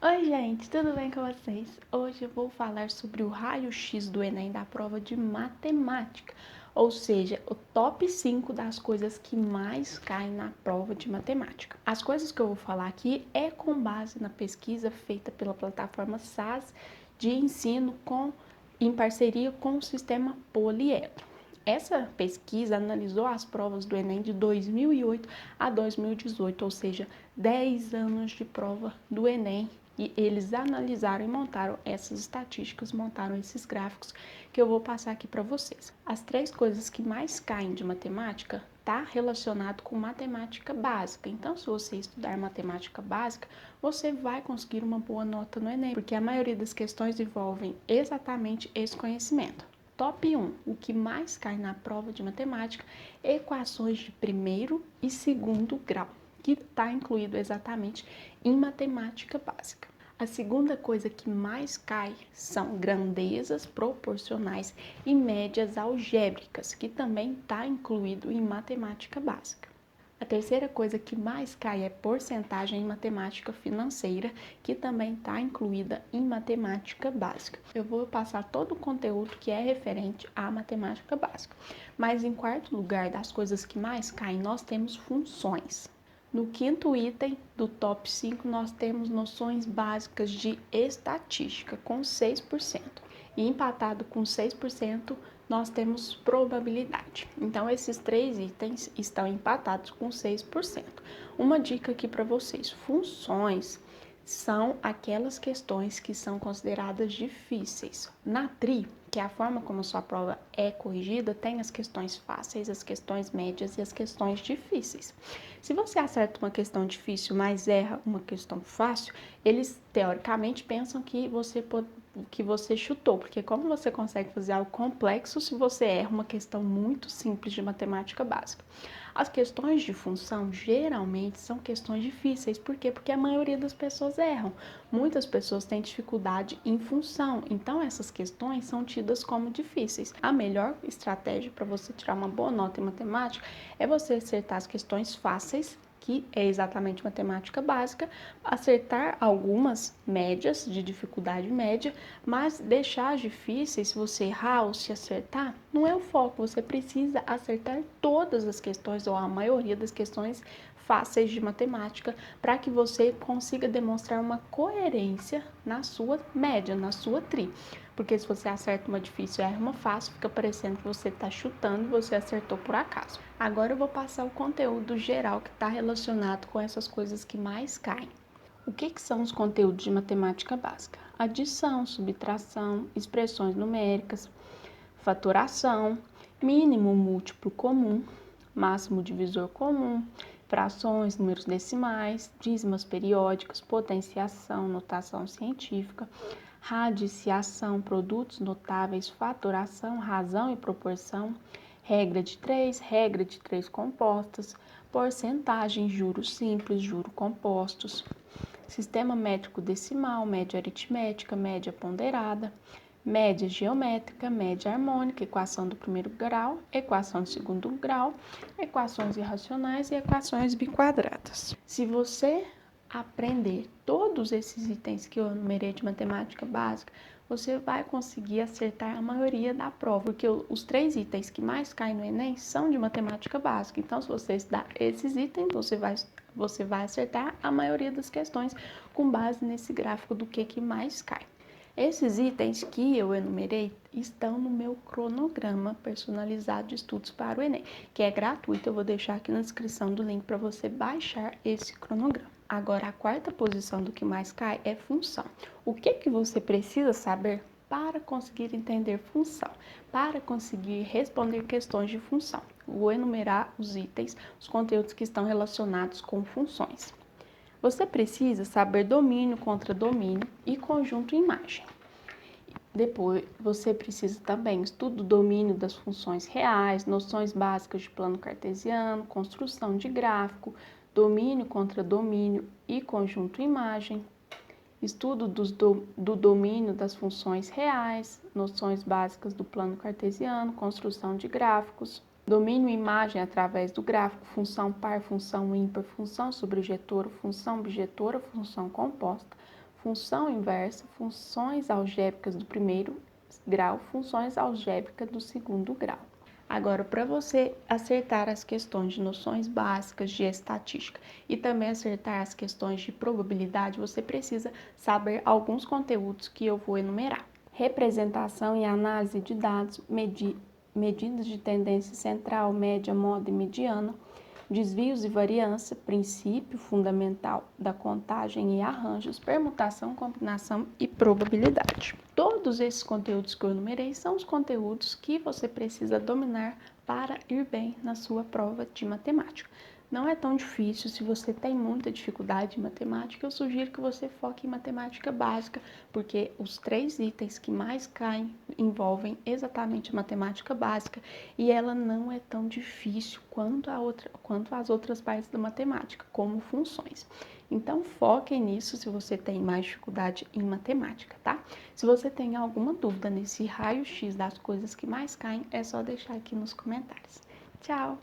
Oi, gente, tudo bem com vocês? Hoje eu vou falar sobre o raio-x do Enem da prova de matemática, ou seja, o top 5 das coisas que mais caem na prova de matemática. As coisas que eu vou falar aqui é com base na pesquisa feita pela plataforma SAS de ensino em parceria com o sistema Poliedro. Essa pesquisa analisou as provas do Enem de 2008 a 2018, ou seja, 10 anos de prova do Enem. E eles analisaram e montaram essas estatísticas, montaram esses gráficos que eu vou passar aqui para vocês. As 3 coisas que mais caem de matemática está relacionado com matemática básica. Então, se você estudar matemática básica, você vai conseguir uma boa nota no Enem, porque a maioria das questões envolvem exatamente esse conhecimento. Top 1, o que mais cai na prova de matemática, equações de primeiro e segundo grau, que está incluído exatamente em matemática básica. A segunda coisa que mais cai são grandezas proporcionais e médias algébricas, que também está incluído em matemática básica. A terceira coisa que mais cai é porcentagem em matemática financeira, que também está incluída em matemática básica. Eu vou passar todo o conteúdo que é referente à matemática básica. Mas em quarto lugar das coisas que mais caem, nós temos funções. No quinto item do top 5, nós temos noções básicas de estatística, com 6%. E empatado com 6%, nós temos probabilidade. Então, esses 3 itens estão empatados com 6%. Uma dica aqui para vocês: funções são aquelas questões que são consideradas difíceis. Na TRI, que é a forma como a sua prova é corrigida, tem as questões fáceis, as questões médias e as questões difíceis. Se você acerta uma questão difícil, mas erra uma questão fácil, eles teoricamente pensam que você chutou, porque como você consegue fazer algo complexo se você erra uma questão muito simples de matemática básica? As questões de função geralmente são questões difíceis. Por quê? Porque a maioria das pessoas erram. Muitas pessoas têm dificuldade em função, então essas questões são tidas como difíceis. A melhor estratégia para você tirar uma boa nota em matemática é você acertar as questões fáceis, que é exatamente matemática básica, acertar algumas médias, de dificuldade média, mas deixar as difíceis, se você errar ou se acertar, não é o foco. Você precisa acertar todas as questões, ou a maioria das questões fáceis de matemática, para que você consiga demonstrar uma coerência na sua média, na sua TRI. Porque se você acerta uma difícil e erra uma fácil, fica parecendo que você está chutando e você acertou por acaso. Agora eu vou passar o conteúdo geral que está relacionado com essas coisas que mais caem. O que são os conteúdos de matemática básica? Adição, subtração, expressões numéricas, fatoração, mínimo múltiplo comum, máximo divisor comum, frações, números decimais, dízimas periódicas, potenciação, notação científica, radiciação, produtos notáveis, fatoração, razão e proporção, regra de três compostas, porcentagem, juros simples, juros compostos, sistema métrico decimal, média aritmética, média ponderada, média geométrica, média harmônica, equação do primeiro grau, equação do segundo grau, equações irracionais e equações biquadradas. Se você aprender todos esses itens que eu enumerei de matemática básica, você vai conseguir acertar a maioria da prova, porque os 3 itens que mais caem no Enem são de matemática básica. Então, se você estudar esses itens, você vai acertar a maioria das questões com base nesse gráfico do que mais cai. Esses itens que eu enumerei estão no meu cronograma personalizado de estudos para o Enem, que é gratuito. Eu vou deixar aqui na descrição do link para você baixar esse cronograma. Agora, a quarta posição do que mais cai é função. O que você precisa saber para conseguir entender função, para conseguir responder questões de função? Vou enumerar os itens, os conteúdos que estão relacionados com funções. Você precisa saber domínio contra domínio e conjunto imagem. Depois, você precisa também estudo do domínio das funções reais, noções básicas de plano cartesiano, construção de gráfico, domínio contra domínio e conjunto imagem, estudo do domínio das funções reais, noções básicas do plano cartesiano, construção de gráficos, domínio imagem através do gráfico, função par, função ímpar, função subjetora, função bijetora, função composta, função inversa, funções algébricas do primeiro grau, funções algébricas do segundo grau. Agora, para você acertar as questões de noções básicas de estatística e também acertar as questões de probabilidade, você precisa saber alguns conteúdos que eu vou enumerar. Representação e análise de dados, medidas de tendência central, média, moda e mediana, desvios e variância, princípio fundamental da contagem e arranjos, permutação, combinação e probabilidade. Todos esses conteúdos que eu enumerei são os conteúdos que você precisa dominar para ir bem na sua prova de matemática. Não é tão difícil. Se você tem muita dificuldade em matemática, eu sugiro que você foque em matemática básica, porque os 3 itens que mais caem envolvem exatamente a matemática básica e ela não é tão difícil quanto as outras partes da matemática, como funções. Então, foquem nisso se você tem mais dificuldade em matemática, tá? Se você tem alguma dúvida nesse raio-x das coisas que mais caem, é só deixar aqui nos comentários. Tchau!